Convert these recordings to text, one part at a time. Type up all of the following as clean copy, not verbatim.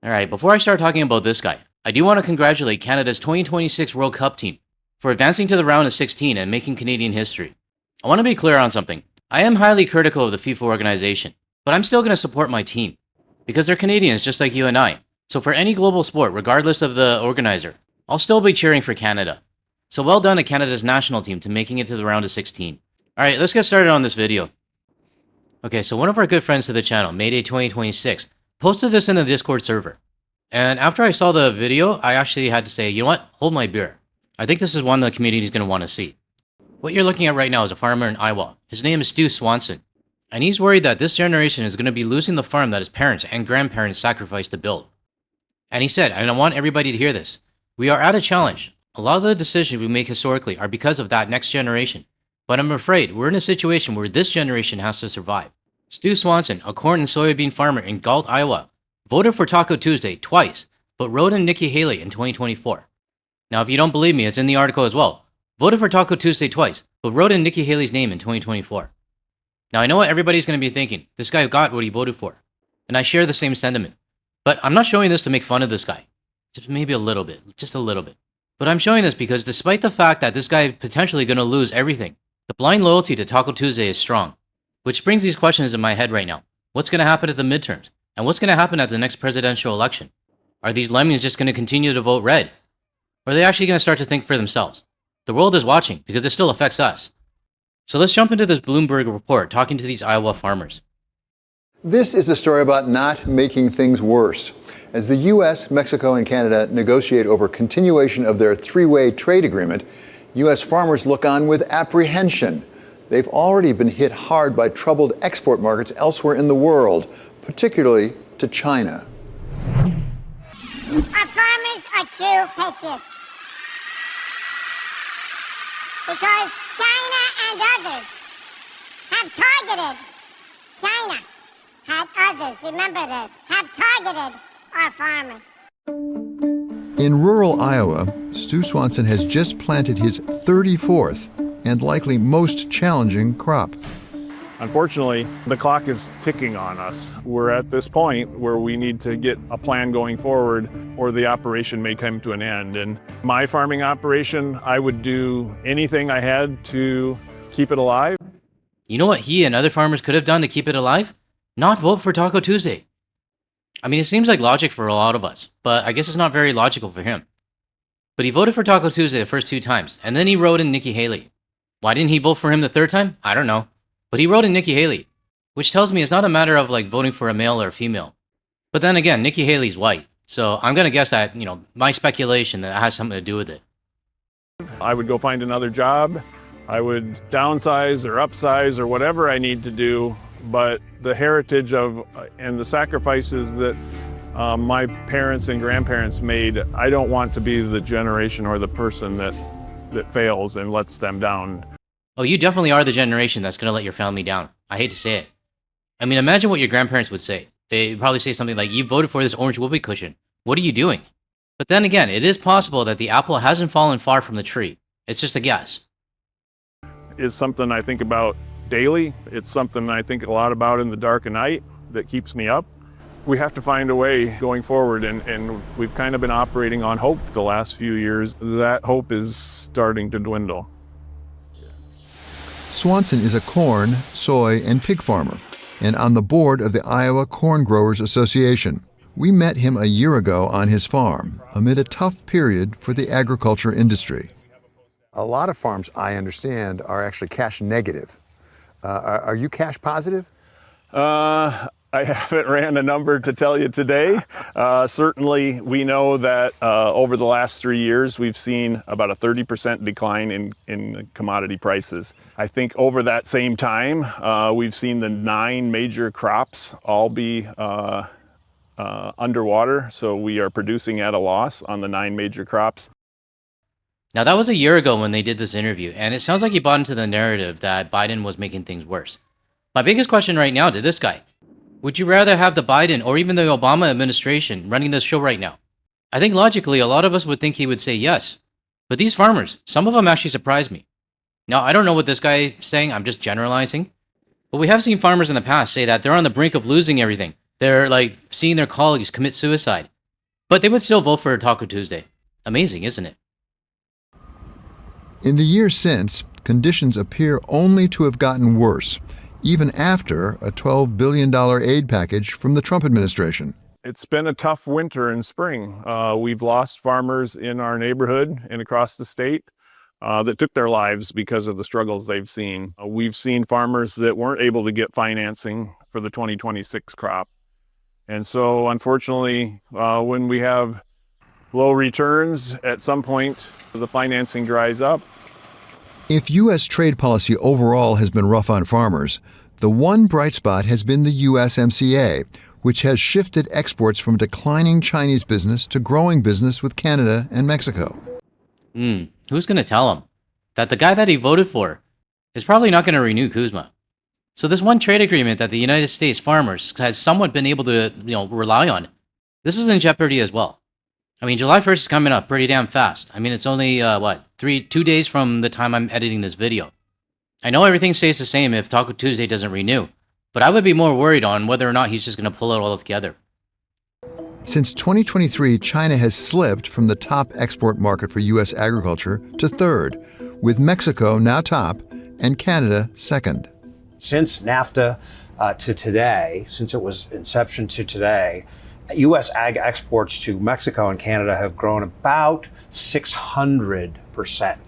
Alright, before I start talking about this guy, I do want to congratulate Canada's 2026 World Cup team for advancing to the round of 16 and making Canadian history. I want to be clear on something. I am highly critical of the FIFA organization, but I'm still going to support my team because they're Canadians just like you and I. So for any global sport, regardless of the organizer, I'll still be cheering for Canada. So well done to Canada's national team to making it to the round of 16. Alright, let's get started on this video. Okay, so one of our good friends to the channel, Mayday 2026, posted this in the Discord server. And after I saw the video, I actually had to say, you know what? Hold my beer. I think this is one the community is going to want to see. What you're looking at right now is a farmer in Iowa. His name is Stu Swanson. And he's worried that this generation is going to be losing the farm that his parents and grandparents sacrificed to build. And he said, and I want everybody to hear this, we are at a challenge. A lot of the decisions we make historically are because of that next generation. But I'm afraid we're in a situation where this generation has to survive. Stu Swanson, a corn and soybean farmer in Galt, Iowa, voted for Taco Tuesday twice, but wrote in Nikki Haley in 2024. Now, if you don't believe me, it's in the article as well. Voted for Taco Tuesday twice, but wrote in Nikki Haley's name in 2024. Now, I know what everybody's going to be thinking. This guy got what he voted for. And I share the same sentiment. But I'm not showing this to make fun of this guy. Just maybe a little bit. Just a little bit. But I'm showing this because despite the fact that this guy is potentially going to lose everything, the blind loyalty to Taco Tuesday is strong. Which brings these questions in my head right now. What's going to happen at the midterms? And what's going to happen at the next presidential election? Are these lemmings just going to continue to vote red? Or are they actually going to start to think for themselves? The world is watching because it still affects us. So let's jump into this Bloomberg report talking to these Iowa farmers. This is a story about not making things worse. As the U.S., Mexico, and Canada negotiate over continuation of their three-way trade agreement, U.S. farmers look on with apprehension. They've already been hit hard by troubled export markets elsewhere in the world, particularly to China. Our farmers are true patriots. Because China and others have targeted, remember this, have targeted our farmers. In rural Iowa, Stu Swanson has just planted his 34th and likely most challenging crop. Unfortunately, the clock is ticking on us. We're at this point where we need to get a plan going forward or the operation may come to an end. And my farming operation, I would do anything I had to keep it alive. You know what he and other farmers could have done to keep it alive? Not vote for Taco Tuesday. I mean, it seems like logic for a lot of us, but I guess it's not very logical for him. But he voted for Taco Tuesday the first two times, and then he wrote in Nikki Haley. Why didn't he vote for him the third time? I don't know. But he wrote in Nikki Haley, which tells me it's not a matter of like voting for a male or a female. But then again, Nikki Haley's white. So I'm going to guess that, my speculation that has something to do with it. I would go find another job. I would downsize or upsize or whatever I need to do. But the heritage of and the sacrifices that my parents and grandparents made, I don't want to be the generation or the person that fails and lets them down. Oh, you definitely are the generation that's going to let your family down. I hate to say it. I mean, imagine what your grandparents would say. They'd probably say something like, you voted for this orange whoopee cushion. What are you doing? But then again, it is possible that the apple hasn't fallen far from the tree. It's just a guess. It's something I think about daily. It's something I think a lot about in the dark of night that keeps me up. We have to find a way going forward, and we've kind of been operating on hope the last few years. That hope is starting to dwindle. Swanson is a corn, soy, and pig farmer, and on the board of the Iowa Corn Growers Association. We met him a year ago on his farm, amid a tough period for the agriculture industry. A lot of farms, I understand, are actually cash negative. Are you cash positive? I haven't ran a number to tell you today. Certainly, we know that over the last 3 years, we've seen about a 30% decline in commodity prices. I think over that same time, we've seen the 9 major crops all be underwater. So we are producing at a loss on the 9 major crops. Now, that was a year ago when they did this interview, and it sounds like he bought into the narrative that Biden was making things worse. My biggest question right now to this guy, would you rather have the Biden or even the Obama administration running this show right now? I think logically, a lot of us would think he would say yes. But these farmers, some of them actually surprised me. Now, I don't know what this guy is saying, I'm just generalizing. But we have seen farmers in the past say that they're on the brink of losing everything. They're like seeing their colleagues commit suicide. But they would still vote for Taco Tuesday. Amazing, isn't it? In the years since, conditions appear only to have gotten worse, even after a $12 billion aid package from the Trump administration. It's been a tough winter and spring. We've lost farmers in our neighborhood and across the state that took their lives because of the struggles they've seen. We've seen farmers that weren't able to get financing for the 2026 crop. And so unfortunately, when we have low returns, at some point the financing dries up. If U.S. trade policy overall has been rough on farmers, the one bright spot has been the USMCA, which has shifted exports from declining Chinese business to growing business with Canada and Mexico. Who's going to tell him that the guy that he voted for is probably not going to renew Kuzma? So this one trade agreement that the United States farmers has somewhat been able to, rely on, this is in jeopardy as well. I mean, July 1st is coming up pretty damn fast. I mean, it's only, 2 days from the time I'm editing this video. I know everything stays the same if Taco Tuesday doesn't renew, but I would be more worried on whether or not he's just going to pull it all together. Since 2023, China has slipped from the top export market for U.S. agriculture to third, with Mexico now top and Canada second. Since NAFTA to today, since it was inception to today, U.S. ag exports to Mexico and Canada have grown about 600%.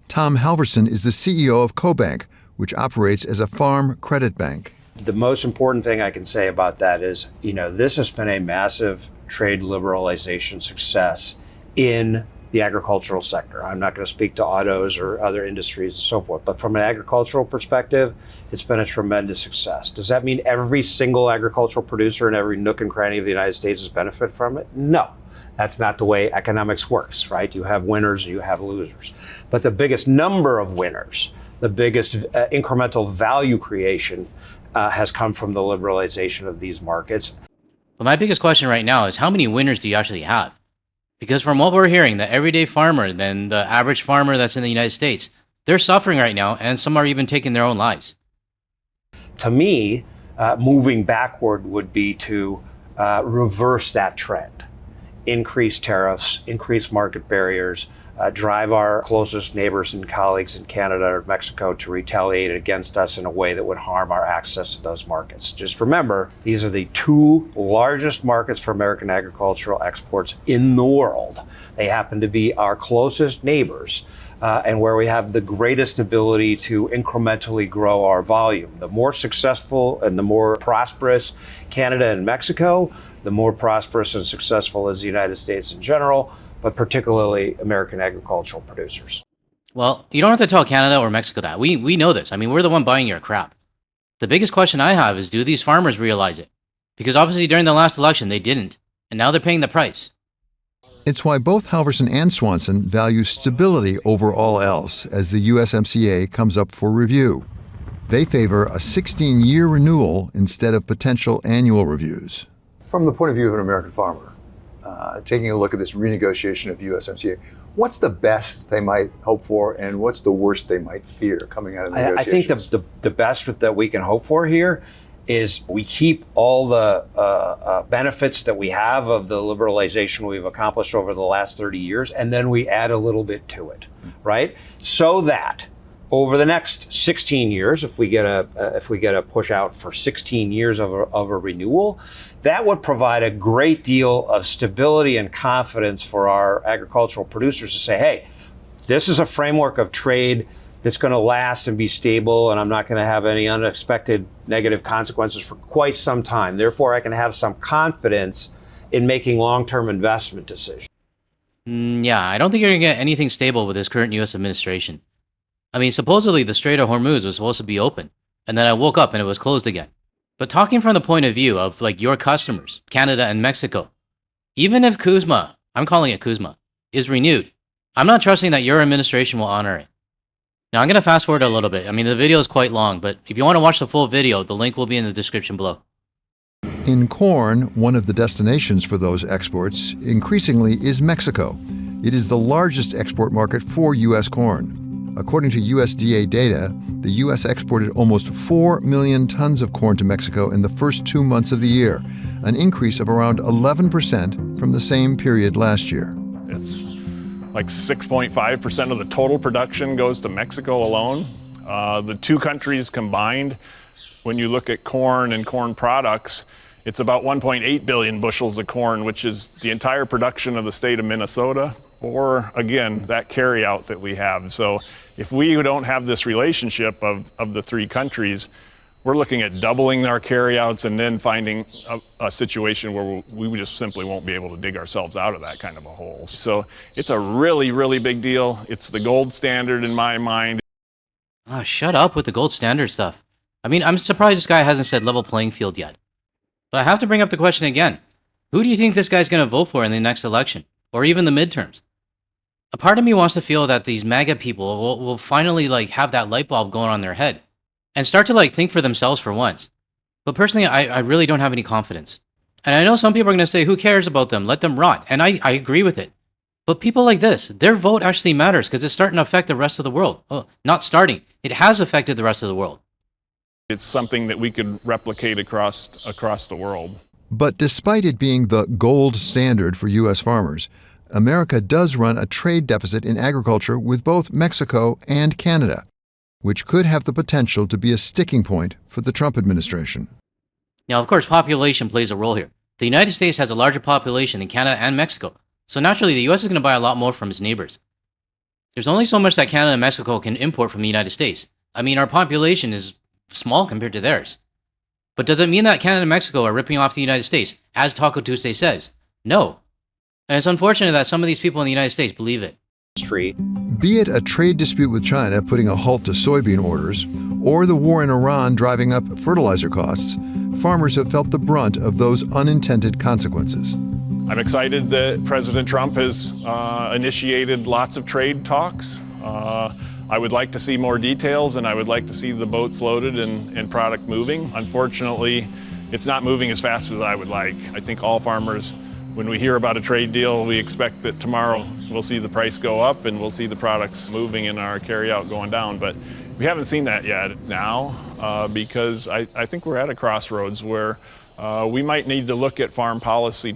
Tom Halverson is the CEO of CoBank, which operates as a farm credit bank. The most important thing I can say about that is, this has been a massive trade liberalization success in the agricultural sector. I'm not going to speak to autos or other industries and so forth, but from an agricultural perspective, it's been a tremendous success. Does that mean every single agricultural producer in every nook and cranny of the United States has benefited from it? No. That's not the way economics works, right? You have winners, you have losers. But the biggest number of winners, the biggest incremental value creation has come from the liberalization of these markets. But my biggest question right now is how many winners do you actually have? Because from what we're hearing, the everyday farmer, then the average farmer that's in the United States, they're suffering right now, and some are even taking their own lives. To me, moving backward would be to reverse that trend. Increase tariffs, increase market barriers, drive our closest neighbors and colleagues in Canada or Mexico to retaliate against us in a way that would harm our access to those markets. Just remember, these are the two largest markets for American agricultural exports in the world. They happen to be our closest neighbors and where we have the greatest ability to incrementally grow our volume. The more successful and the more prosperous Canada and Mexico, the more prosperous and successful is the United States in general, but particularly American agricultural producers. Well, you don't have to tell Canada or Mexico that. We know this. I mean, we're the one buying your crap. The biggest question I have is, do these farmers realize it? Because obviously during the last election, they didn't, and now they're paying the price. It's why both Halverson and Swanson value stability over all else as the USMCA comes up for review. They favor a 16-year renewal instead of potential annual reviews. From the point of view of an American farmer, taking a look at this renegotiation of USMCA, what's the best they might hope for and what's the worst they might fear coming out of the negotiations? I think the best that we can hope for here is we keep all the benefits that we have of the liberalization we've accomplished over the last 30 years, and then we add a little bit to it, right? So that over the next 16 years, if we get a push out for 16 years of a renewal, that would provide a great deal of stability and confidence for our agricultural producers to say, hey, this is a framework of trade that's going to last and be stable, and I'm not going to have any unexpected negative consequences for quite some time. Therefore, I can have some confidence in making long-term investment decisions. Yeah, I don't think you're going to get anything stable with this current U.S. administration. I mean, supposedly the Strait of Hormuz was supposed to be open, and then I woke up and it was closed again. But talking from the point of view of your customers, Canada and Mexico, even if Kuzma, I'm calling it Kuzma, is renewed, I'm not trusting that your administration will honor it. Now I'm going to fast forward a little bit. I mean, the video is quite long, but if you want to watch the full video, the link will be in the description below. In corn, one of the destinations for those exports increasingly is Mexico. It is the largest export market for U.S. corn. According to USDA data, the U.S. exported almost 4 million tons of corn to Mexico in the first 2 months of the year, an increase of around 11% from the same period last year. It's like 6.5% of the total production goes to Mexico alone. The two countries combined, when you look at corn and corn products, it's about 1.8 billion bushels of corn, which is the entire production of the state of Minnesota, or again, that carryout that we have. So if we don't have this relationship of the three countries, we're looking at doubling our carryouts and then finding a situation where we just simply won't be able to dig ourselves out of that kind of a hole. So it's a really, really big deal. It's the gold standard in my mind. Ah, shut up with the gold standard stuff. I mean, I'm surprised this guy hasn't said level playing field yet. But I have to bring up the question again. Who do you think this guy's going to vote for in the next election? Or even the midterms? A part of me wants to feel that these MAGA people will finally have that light bulb going on in their head and start to think for themselves for once. But personally, I really don't have any confidence. And I know some people are going to say, who cares about them? Let them rot. And I agree with it. But people like this, their vote actually matters because it's starting to affect the rest of the world. Well, not starting. It has affected the rest of the world. It's something that we could replicate across the world. But despite it being the gold standard for U.S. farmers, America does run a trade deficit in agriculture with both Mexico and Canada, which could have the potential to be a sticking point for the Trump administration. Now, of course, population plays a role here. The United States has a larger population than Canada and Mexico, so naturally the U.S. is going to buy a lot more from its neighbors. There's only so much that Canada and Mexico can import from the United States. I mean, our population is small compared to theirs. But does it mean that Canada and Mexico are ripping off the United States, as Taco Tuesday says? No. And it's unfortunate that some of these people in the United States believe it. Be it a trade dispute with China putting a halt to soybean orders, or the war in Iran driving up fertilizer costs, farmers have felt the brunt of those unintended consequences. I'm excited that President Trump has initiated lots of trade talks. I would like to see more details, and I would like to see the boats loaded and product moving. Unfortunately, it's not moving as fast as I would like. I think all farmers, when we hear about a trade deal, we expect that tomorrow we'll see the price go up and we'll see the products moving and our carryout going down. But we haven't seen that yet now because I think we're at a crossroads where we might need to look at farm policy.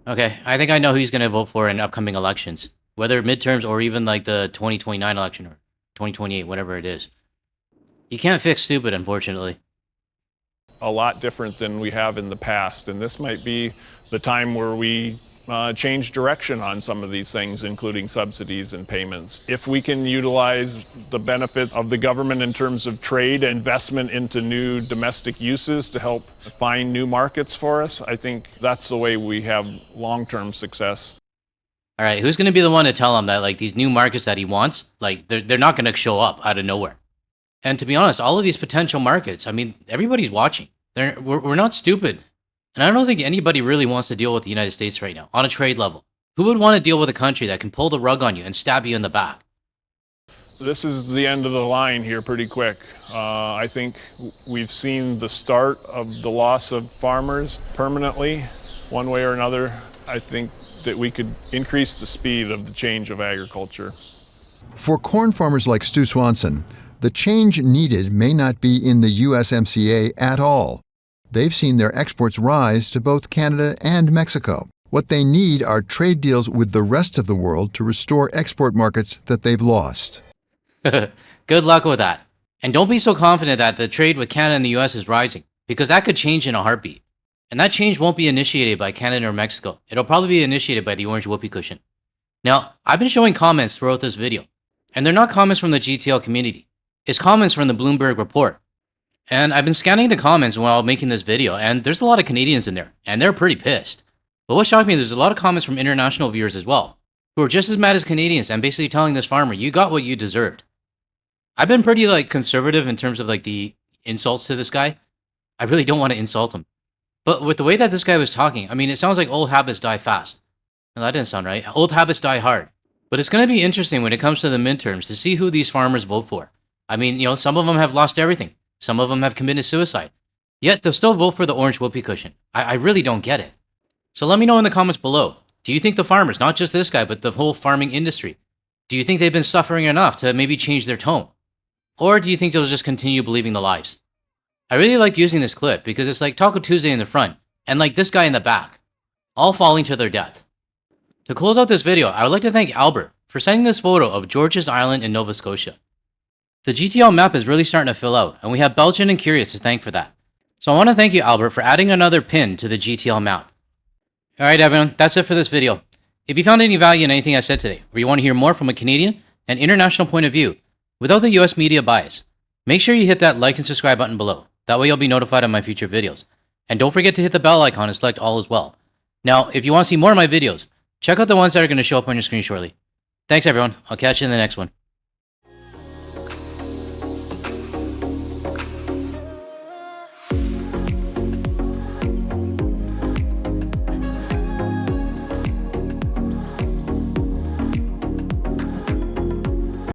Okay, I think I know who he's going to vote for in upcoming elections, whether midterms or even the 2029 election or 2028, whatever it is. You can't fix stupid, unfortunately. A lot different than we have in the past, and this might be the time where we change direction on some of these things, including subsidies and payments. If we can utilize the benefits of the government in terms of trade, investment into new domestic uses to help find new markets for us, I think that's the way we have long-term success. All right, who's going to be the one to tell him that these new markets that he wants, they're not going to show up out of nowhere? And to be honest, all of these potential markets, I mean, everybody's watching. We're not stupid. And I don't think anybody really wants to deal with the United States right now on a trade level. Who would want to deal with a country that can pull the rug on you and stab you in the back? This is the end of the line here pretty quick. I think we've seen the start of the loss of farmers permanently, one way or another. I think that we could increase the speed of the change of agriculture. For corn farmers like Stu Swanson, the change needed may not be in the USMCA at all. They've seen their exports rise to both Canada and Mexico. What they need are trade deals with the rest of the world to restore export markets that they've lost. Good luck with that. And don't be so confident that the trade with Canada and the US is rising, because that could change in a heartbeat. And that change won't be initiated by Canada or Mexico. It'll probably be initiated by the orange whoopee cushion. Now, I've been showing comments throughout this video, and they're not comments from the GTL community. It's comments from the Bloomberg report. And I've been scanning the comments while making this video, and there's a lot of Canadians in there, and they're pretty pissed. But what shocked me, there's a lot of comments from international viewers as well, who are just as mad as Canadians and basically telling this farmer, you got what you deserved. I've been pretty conservative in terms of the insults to this guy. I really don't want to insult him. But with the way that this guy was talking, I mean, it sounds like old habits die fast. Well, that didn't sound right. Old habits die hard. But it's going to be interesting when it comes to the midterms to see who these farmers vote for. I mean, some of them have lost everything. Some of them have committed suicide. Yet they'll still vote for the orange whoopee cushion. I really don't get it. So let me know in the comments below. Do you think the farmers, not just this guy, but the whole farming industry, do you think they've been suffering enough to maybe change their tone? Or do you think they'll just continue believing the lies? I really like using this clip because it's like Taco Tuesday in the front and this guy in the back. all falling to their death. To close out this video, I would like to thank Albert for sending this photo of George's Island in Nova Scotia. The GTL map is really starting to fill out, and we have Belgian and Curious to thank for that. So I want to thank you, Albert, for adding another pin to the GTL map. Alright everyone, that's it for this video. If you found any value in anything I said today, or you want to hear more from a Canadian and international point of view, without the US media bias, make sure you hit that like and subscribe button below. That way you'll be notified of my future videos. And don't forget to hit the bell icon and select all as well. Now, if you want to see more of my videos, check out the ones that are going to show up on your screen shortly. Thanks everyone, I'll catch you in the next one.